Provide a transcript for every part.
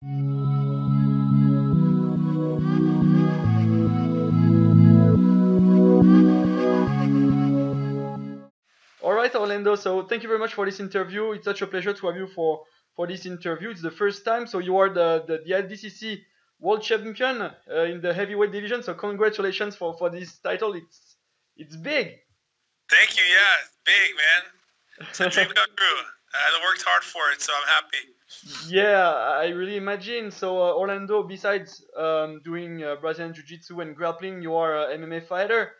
All right, Orlando. So thank you very much for this interview. It's such a pleasure to have you for this interview. It's the first time. So you are the ADCC world champion in the heavyweight division. So congratulations for this title. It's big. Thank you. Yeah, it's big, man. It's a dream come true. I worked hard for it, so I'm happy. Yeah, I really imagine. So Orlando, besides doing Brazilian Jiu-Jitsu and grappling, you are an MMA fighter.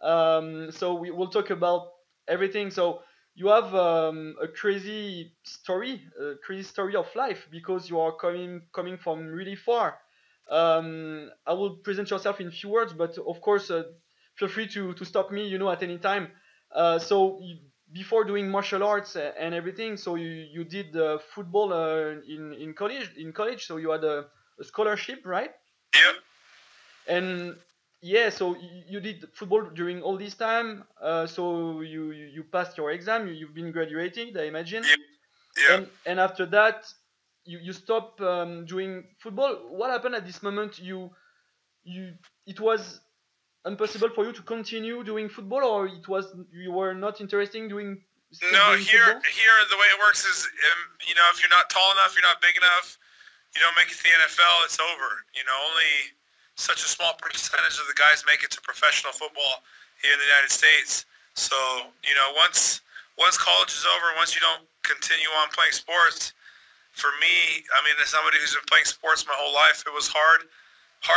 So we will talk about everything. So you have a crazy story of life because you are coming from really far. I will present yourself in few words, but of course, feel free to stop me, at any time. Before doing martial arts and everything, so you did football in college. So you had a scholarship, right? Yep. And yeah, so you did football during all this time. So you passed your exam. You've been graduating, I imagine. Yep. Yep. And after that, you stopped doing football. What happened at this moment? It was impossible for you to continue doing football, or you were not interested in doing. No, here the way it works is, if you're not tall enough, you're not big enough, you don't make it to the NFL, it's over. Only such a small percentage of the guys make it to professional football here in the United States. So, once college is over, once you don't continue on playing sports, for me, as somebody who's been playing sports my whole life, it was hard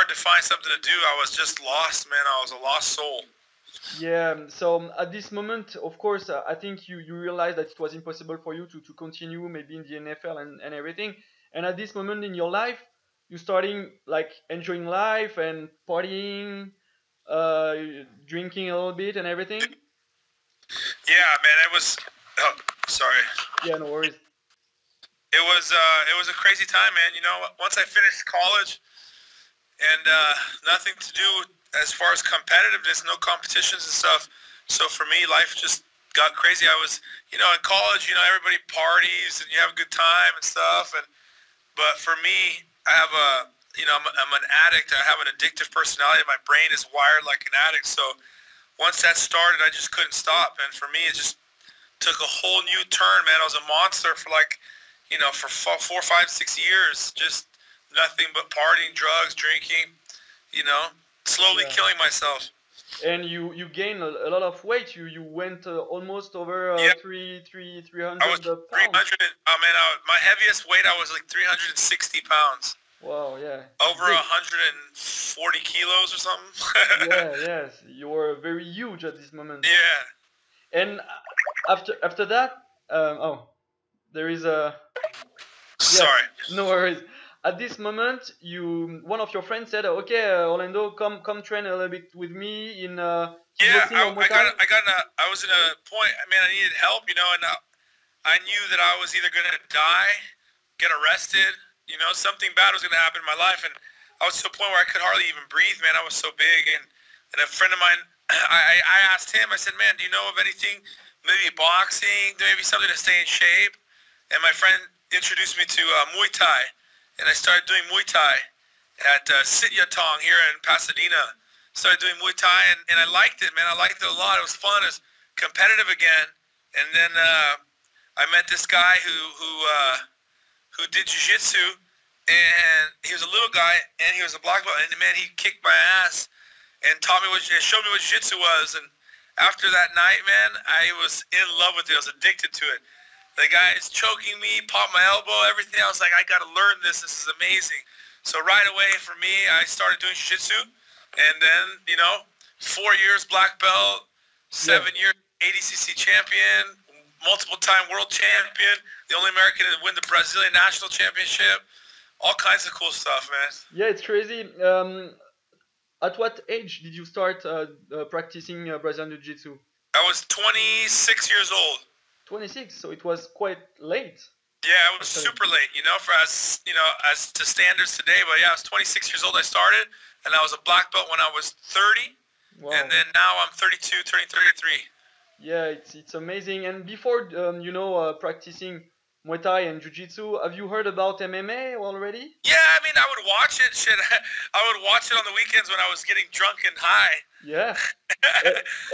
to find something to do. I was just lost, man. I was a lost soul. Yeah, so at this moment, of course, I think you realized that it was impossible for you to continue maybe in the NFL and everything. And at this moment in your life, you're starting like enjoying life and partying, drinking a little bit and everything. Yeah, man, it was. Oh, sorry. Yeah, no worries. It was a crazy time, man. Once I finished college, and nothing to do as far as competitiveness, no competitions and stuff. So for me, life just got crazy. I was, in college, everybody parties and you have a good time and stuff. But for me, I have I'm an addict. I have an addictive personality. My brain is wired like an addict. So once that started, I just couldn't stop. And for me, it just took a whole new turn, man. I was a monster for for 4, 5, 6 years. Just nothing but partying, drugs, drinking, slowly killing myself. And you gained a lot of weight. You went almost over 300 I was 300. pounds. My heaviest weight, I was like 360 pounds. Wow, yeah. Over 140 kilos or something. Yes. You were very huge at this moment. Yeah. And after that, there is a. Sorry. No worries. At this moment, one of your friends said, "Okay, Orlando, come train a little bit with me in." I was in a point. I needed help, and I knew that I was either gonna die, get arrested, something bad was gonna happen in my life, and I was to a point where I could hardly even breathe, man. I was so big, and a friend of mine, I asked him. I said, "Man, do you know of anything? Maybe boxing, maybe something to stay in shape?" And my friend introduced me to Muay Thai. And I started doing Muay Thai at Sityatong here in Pasadena. Started doing Muay Thai, and I liked it, man. I liked it a lot. It was fun. It was competitive again. And then I met this guy who did jiu-jitsu, and he was a little guy, and he was a black belt. And man, he kicked my ass and showed me what jiu-jitsu was. And after that night, man, I was in love with it. I was addicted to it. The guy is choking me, popped my elbow, everything. I was like, I got to learn this. This is amazing. So right away for me, I started doing jiu-jitsu. And then, 4 years black belt, 7 years ADCC champion, multiple time world champion, the only American to win the Brazilian national championship, all kinds of cool stuff, man. Yeah, it's crazy. At what age did you start practicing Brazilian Jiu-Jitsu? I was 26 years old. 26, so it was quite late. Yeah, it was super late, as to standards today. But yeah, I was 26 years old. I started, and I was a black belt when I was 30, and then now I'm 32, turning 33. Yeah, it's amazing. And before practicing Muay Thai and Jiu-Jitsu. Have you heard about MMA already? Yeah, I mean, I would watch it. Shit, I would watch it on the weekends when I was getting drunk and high. Yeah.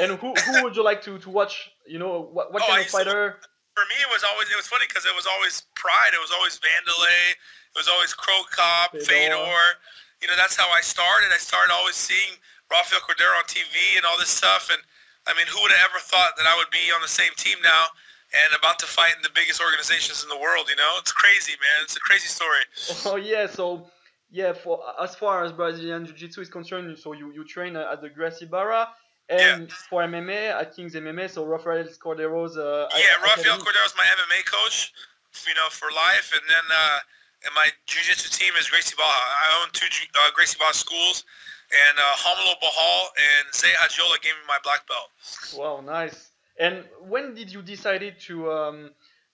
And who would you like to watch? You know, what kind of fighter? For me, it was funny because it was always Pride. It was always Vandalay. It was always Crow Cop, Fedor. You know, that's how I started. I started always seeing Rafael Cordero on TV and all this stuff. And, I mean, who would have ever thought that I would be on the same team now and about to fight in the biggest organizations in the world, you know? It's crazy, man. It's a crazy story. Oh, yeah. So, yeah, for as far as Brazilian Jiu-Jitsu is concerned, so you train at the Gracie Barra. And for MMA, at King's MMA, so Rafael Cordero's... Rafael Cordero's my MMA coach, you know, for life. And then and my jiu-jitsu team is Gracie Barra. I own two Gracie Barra schools. And Romulo Bahal and Zay Hadjola gave me my black belt. Wow, nice. And when did you decide to do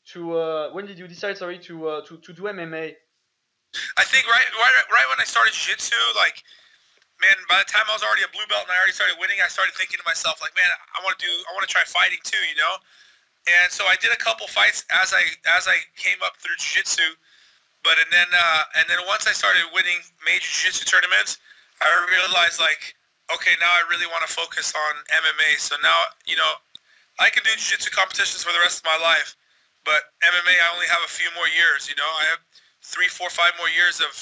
MMA? I think right when I started jiu-jitsu, like, man, by the time I was already a blue belt and I already started winning, I started thinking to myself, like, man, I want to try fighting too, you know. And so I did a couple fights as I came up through jiu-jitsu, and then once I started winning major jiu-jitsu tournaments, I realized, like, okay, now I really want to focus on MMA. So now, you know, I can do jiu-jitsu competitions for the rest of my life, but MMA, I only have a few more years, you know. I have 3, 4, 5 more years of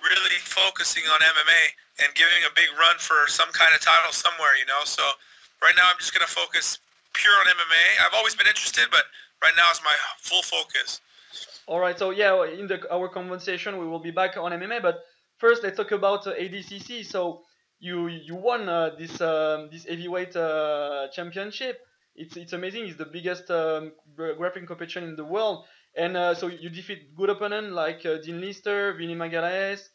really focusing on MMA and giving a big run for some kind of title somewhere, you know. So right now I'm just going to focus pure on MMA. I've always been interested, but right now is my full focus. All right, so yeah, in our conversation, we will be back on MMA, but first, let's talk about ADCC. So you won this heavyweight championship. It's amazing. It's the biggest grappling competition in the world. And so you defeat good opponents like Dean Lister, Vinny Magalhães,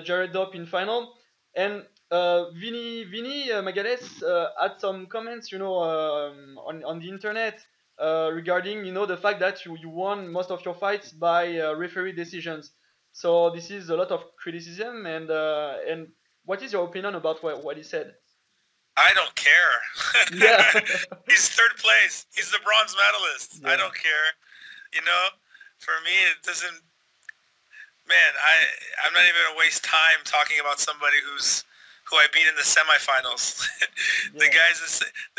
Jared Dopp in final. And Vinny Magalhães had some comments, you know, on the internet regarding, you know, the fact that you won most of your fights by referee decisions. So this is a lot of criticism, and what is your opinion about what he said? I don't care. Yeah. He's third place. He's the bronze medalist. Yeah. I don't care. You know, for me, it doesn't. Man, I'm not even gonna waste time talking about somebody who I beat in the semifinals. Yeah. The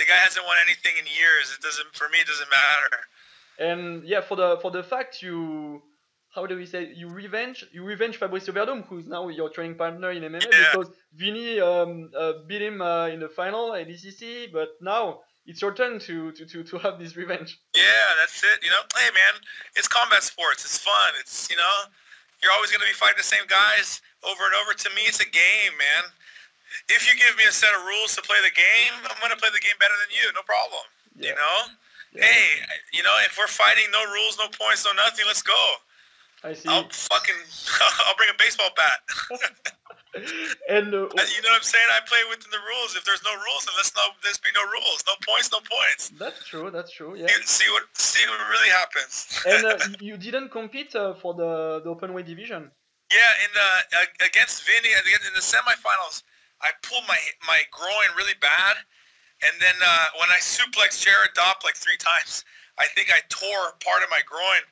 guy hasn't won anything in years. For me, it doesn't matter. And yeah, for the fact how do we say, you revenge Fabricio Verdum, who's now your training partner in MMA, because Vinny beat him in the final at ADCC, but now it's your turn to have this revenge. Yeah, that's it. You know, hey man, it's combat sports. It's fun. It's, you know, you're always going to be fighting the same guys over and over. To me, it's a game, man. If you give me a set of rules to play the game, I'm going to play the game better than you. No problem. Yeah. You know? Yeah. Hey, you know, if we're fighting, no rules, no points, no nothing, let's go. I see. I'll bring a baseball bat. And you know what I'm saying? I play within the rules. If there's no rules, then there's be no rules. No points, no points. That's true. Yeah. See what really happens. And you didn't compete for the open weight division. Yeah, against Vinny in the semifinals, I pulled my groin really bad, and then when I suplexed Jared Dopp like 3 times, I think I tore part of my groin.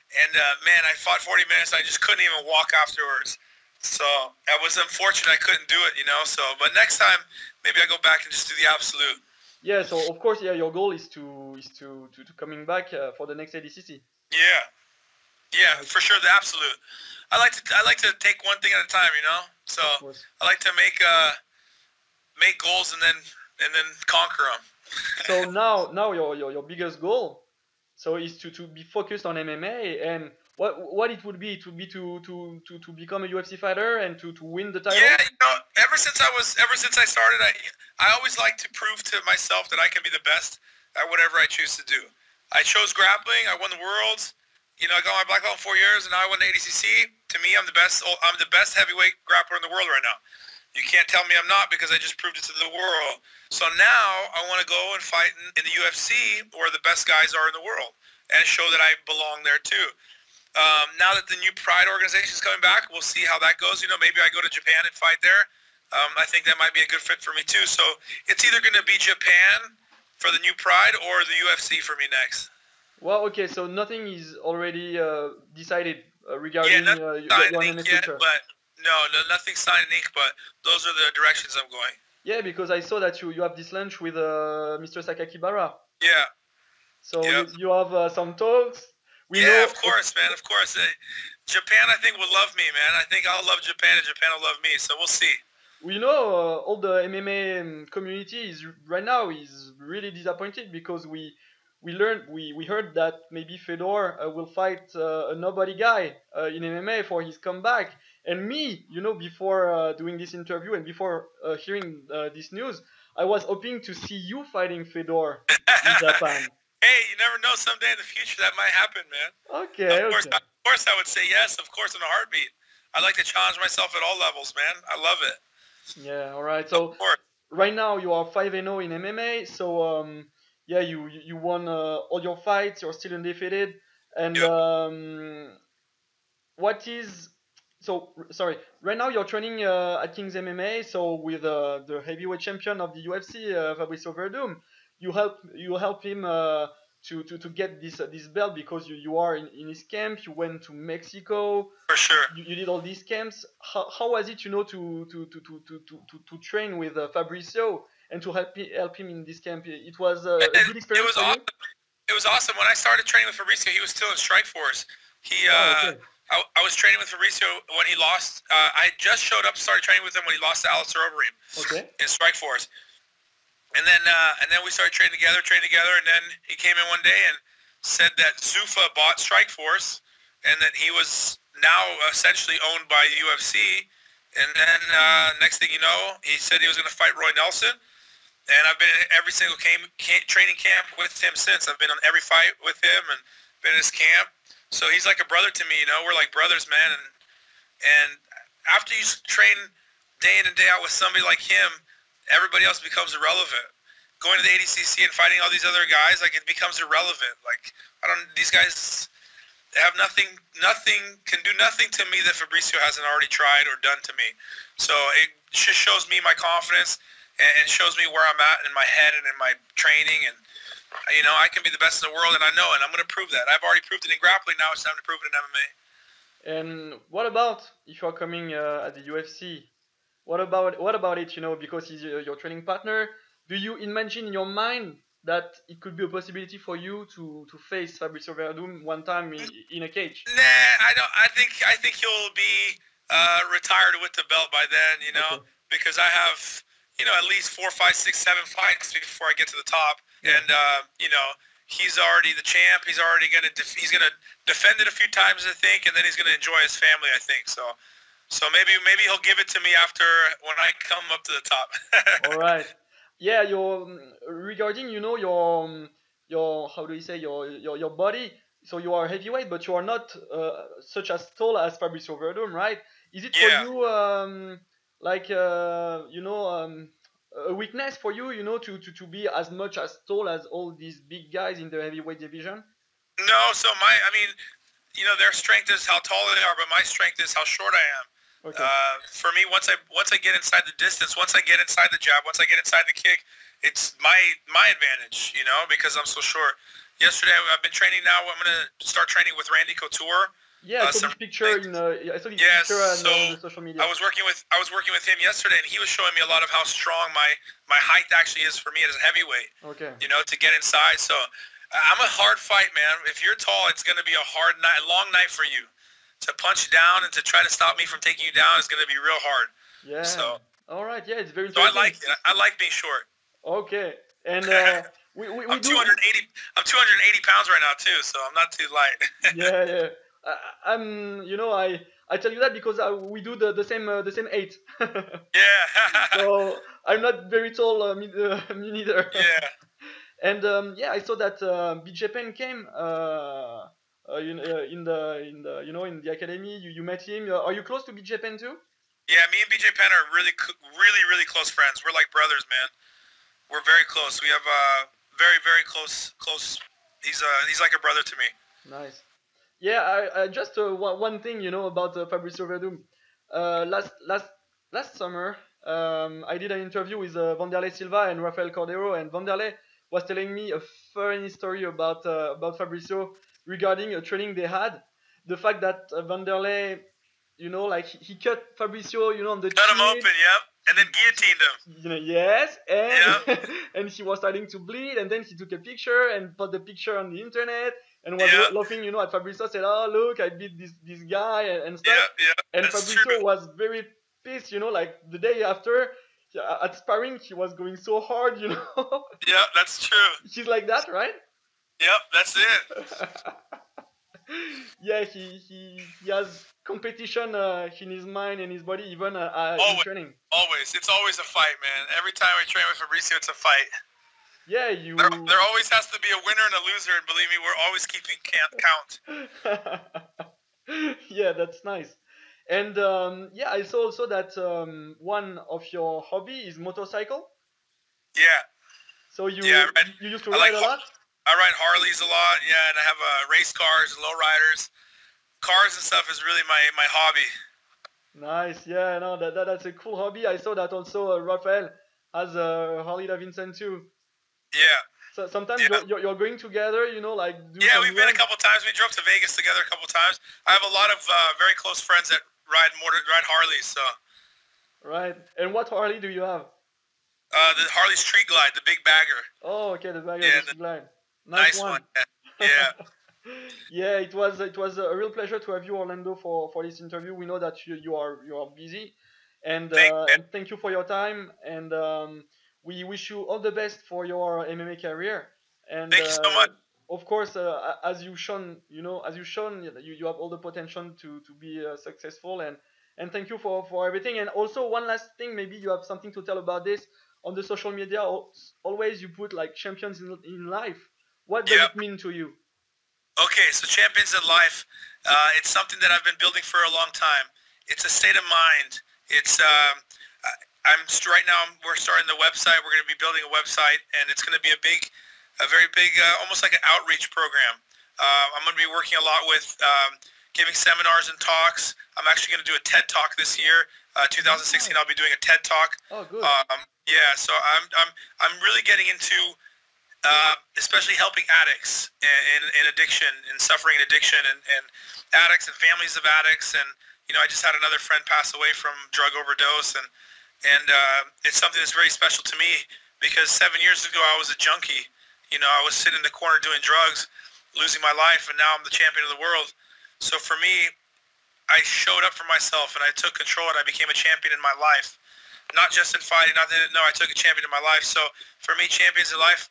And, man, I fought 40 minutes. I just couldn't even walk afterwards. So that was unfortunate. I couldn't do it, you know. So, but next time, maybe I go back and just do the absolute. Yeah. So of course, yeah, your goal is to coming back for the next ADCC. Yeah, for sure, the absolute. I like to take one thing at a time, you know. So I like to make goals and then conquer them. So now your biggest goal. So is to be focused on MMA, and what it would be to become a UFC fighter and to win the title. Yeah, you know, ever since I started, I always like to prove to myself that I can be the best at whatever I choose to do. I chose grappling. I won the worlds. You know, I got my black belt in 4 years, and now I won the ADCC. To me, I'm the best heavyweight grappler in the world right now. You can't tell me I'm not, because I just proved it to the world. So now I want to go and fight in the UFC, where the best guys are in the world, and show that I belong there too. Now that the new Pride organization is coming back, we'll see how that goes. You know, maybe I go to Japan and fight there. I think that might be a good fit for me too. So it's either going to be Japan for the new Pride or the UFC for me next. Well, okay, so nothing is already decided Yeah, regarding nothing signed your in MMA ink yet, future. but no, nothing signed in ink. But those are the directions I'm going. Yeah, because I saw that you have this lunch with Mr. Sakakibara. Yeah. So Yep. you have some talks. We Yeah, know, of course, man. Of course. Japan, I think, will love me, man. I think I'll love Japan, and Japan will love me. So we'll see. we know all the MMA community is right now is really disappointed because we heard that maybe Fedor will fight a nobody guy in MMA for his comeback. And me, before doing this interview and before hearing this news, I was hoping to see you fighting Fedor in Japan. Hey, you never know. Someday in the future, that might happen, man. Okay, okay. Of course, I would say yes. Of course, in a heartbeat. I like to challenge myself at all levels, man. I love it. Yeah, all right. Of So course. right now you are 5-0 in MMA. So yeah, you won all your fights. You're still undefeated. And Yep. what is so sorry? Right now you're training at King's MMA. So with the heavyweight champion of the UFC, Fabricio Verdum, you help him to get this belt because you are in his camp. You went to Mexico. For sure. You did all these camps. How was it, to train with Fabricio and to help him in this camp? It was a good It experience was for you. awesome. It was awesome. When I started training with Fabrizio, he was still in Strike Force. Wow. Okay. I was training with Fabrizio when he lost. I just showed up, started training with him when he lost to Alistair Overeem Okay. in Strike Force. And then we started training together, and then he came in one day and said that Zuffa bought Strike Force, and that he was now essentially owned by the UFC. And then next thing you know, he said he was going to fight Roy Nelson. And I've been in every single training camp with him since. I've been on every fight with him and been in his camp. So he's like a brother to me, We're like brothers, man. And after you train day in and day out with somebody like him, everybody else becomes irrelevant. Going to the ADCC and fighting all these other guys, like, it becomes irrelevant. Like, these guys have nothing can do nothing to me that Fabricio hasn't already tried or done to me. So it just shows me my confidence and shows me where I'm at in my head and in my training. And, I can be the best in the world, and I know it. I'm going to prove that. I've already proved it in grappling. Now it's time to prove it in MMA. And what about if you are coming at the UFC? What about it? Because he's your training partner. Do you imagine in your mind that it could be a possibility for you to face Fabricio Verdum one time in a cage? Nah, I don't. I think he'll be retired with the belt by then. Okay. Because I have at least 4, 5, 6, 7 fights before I get to the top, Yeah. and he's already the champ. He's already he's gonna defend it a few times, I think, and then he's gonna enjoy his family, I think. So maybe he'll give it to me after when I come up to the top. All right. Yeah, regarding your how do you say your body. So you are heavyweight, but you are not such as tall as Fabricio Verdum, right? Is it for Yeah. you like a weakness for you, to be as much as tall as all these big guys in the heavyweight division? No, so their strength is how tall they are, but my strength is how short I am. Okay. For me, once I get inside the distance, once I get inside the jab, once I get inside the kick, it's my advantage, because I'm so short. Yesterday, I've been training now. I'm gonna start training with Randy Couture. Yeah, I saw this picture I saw this picture on the social media. I was working with him yesterday, and he was showing me a lot of how strong my height actually is for me as a heavyweight. Okay. To get inside. So I'm a hard fight, man. If you're tall, it's gonna be a hard night, long night for you. To punch down and to try to stop me from taking you down is gonna be real hard. Yeah. So. All right. Yeah, it's very So I interesting. like it. I like being short. Okay. And we I'm do. 280. I'm 280 pounds right now too, so I'm not too light. Yeah, yeah. I tell you that because we do the same height. Yeah. So I'm not very tall, me neither. Yeah. And yeah, I saw that BJ Penn came in the academy. You met him. Are you close to BJ Penn too? Yeah, me and BJ Penn are really, really close friends. We're like brothers, man. We're very close. We have very, very close. He's like a brother to me. Nice. Yeah, I just one thing about Fabricio Verdum. Last summer, I did an interview with Vanderlei Silva and Rafael Cordero, and Vanderlei was telling me a funny story about Fabricio regarding a training they had. The fact that Vanderlei, like he cut Fabricio, on the Cut him chin. open, yep, and then guillotined him. Yes, and Yep. and he was starting to bleed, and then he took a picture and put the picture on the internet and was Yep. laughing, at Fabricio. Said, "Oh, look, I beat this guy and stuff." Yep, yep, And that's Fabricio true. was very pissed, like the day after at sparring, he was going so hard, Yep, that's true. He's like that, right? Yep, that's it. Yeah, he has competition in his mind and his body, even in training. Always. It's always a fight, man. Every time I train with Fabricio, it's a fight. Yeah, There always has to be a winner and a loser, and believe me, we're always keeping count. Yeah, that's nice. And yeah, I saw also that one of your hobby is motorcycle. Yeah. So you used to ride like a lot? I ride Harleys a lot, yeah, and I have race cars, low riders. Cars and stuff is really my hobby. Nice, yeah, no, that's a cool hobby. I saw that also Rafael has a Harley Davidson too. Yeah. So sometimes you're going together, like yeah, we've been a couple times. We drove to Vegas together a couple times. I have a lot of very close friends that ride Harleys. So. Right. And what Harley do you have? The Harley Street Glide, the big bagger. Oh, okay, the bagger, the Street Glide. Nice one. Yeah. Yeah, it was a real pleasure to have you, Orlando, for this interview. We know that you are busy, and thank you for your time. And we wish you all the best for your MMA career. And thank you so much. Of course, as you've shown, you have all the potential to be successful. And thank you for everything. And also one last thing, maybe you have something to tell about this on the social media. Always you put like champions in life. What does it mean to you? Okay, so Champions in Life, it's something that I've been building for a long time. It's a state of mind. It's right now we're starting the website. We're going to be building a website, and it's going to be a very big, almost like an outreach program. I'm going to be working a lot with giving seminars and talks. I'm actually going to do a TED Talk this year. 2016, I'll be doing a TED Talk. Oh, good. Yeah, so I'm really getting into especially helping addicts in addiction and suffering in addiction and addicts and families of addicts. And I just had another friend pass away from drug overdose, and it's something that's very special to me because 7 years ago I was a junkie. I was sitting in the corner doing drugs, losing my life, and now I'm the champion of the world. So for me, I showed up for myself and I took control and I became a champion in my life. Not just in fighting, I took a champion in my life. So for me, Champions in Life,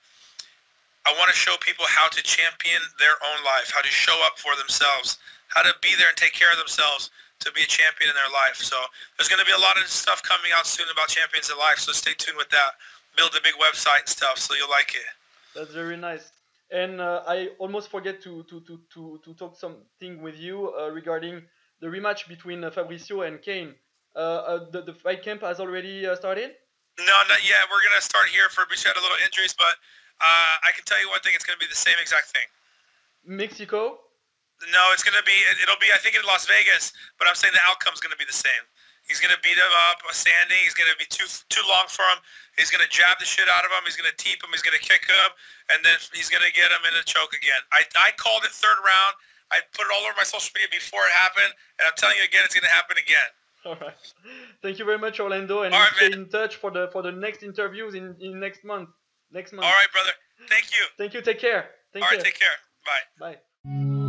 I want to show people how to champion their own life, how to show up for themselves, how to be there and take care of themselves to be a champion in their life. So there's going to be a lot of stuff coming out soon about Champions in Life, so stay tuned with that. Build a big website and stuff, so you'll like it. That's very nice. And I almost forget to talk something with you regarding the rematch between Fabricio and Kane. The fight camp has already started? No, not yet. We're going to start here. Fabricio had a little injuries, but I can tell you one thing, it's going to be the same exact thing. Mexico? No, it'll be, I think, in Las Vegas, but I'm saying the outcome's going to be the same. He's going to beat him up standing. He's going to be too long for him. He's going to jab the shit out of him. He's going to teep him. He's going to kick him, and then he's going to get him in a choke again. I called it third round. I put it all over my social media before it happened, and I'm telling you again, it's going to happen again. All right. Thank you very much, Orlando, and we'll stay in touch for the next interviews in next month. All right, brother. Thank you. Thank you. Take care. All right, take care. Bye. Bye.